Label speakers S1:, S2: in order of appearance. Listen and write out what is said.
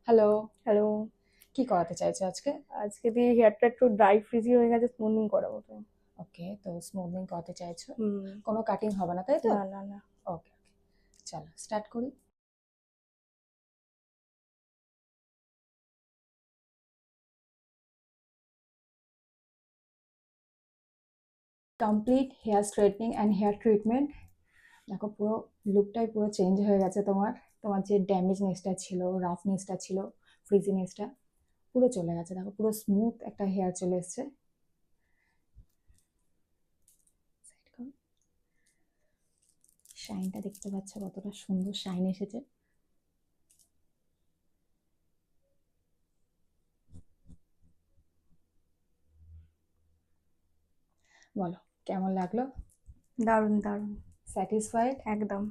S1: Hello.
S2: Hello.
S1: কি করাতে চাইছো আজকে?
S2: আজকে দিয়ে হেয়ারটা একটু ড্রাই ফ্রিজি হয়ে গেছে, স্মুথনিং করাবো তো।
S1: ওকে, তো স্মুথনিং করাতে চাইছো,
S2: হুম।
S1: কোনো কাটিং হবে না তাই তো?
S2: না না না।
S1: ওকে ওকে, চলো স্টার্ট করি। Complete hair straightening and hair treatment. দেখো পুরো লুকটাই পুরো চেঞ্জ হয়ে গেছে তোমার। তোমার যে ড্যামেজনেসটা ছিল, রাফনেসটা ছিল, ফ্রিজিনেসটা পুরো চলে গেছে। দেখো পুরো স্মুথ একটা হেয়ার চলে এসছে। শাইনটা দেখতে পাচ্ছ কতটা সুন্দর শাইন এসেছে। বলো কেমন লাগলো?
S2: দারুণ দারুণ।
S1: স্যাটিসফাইড?
S2: একদম।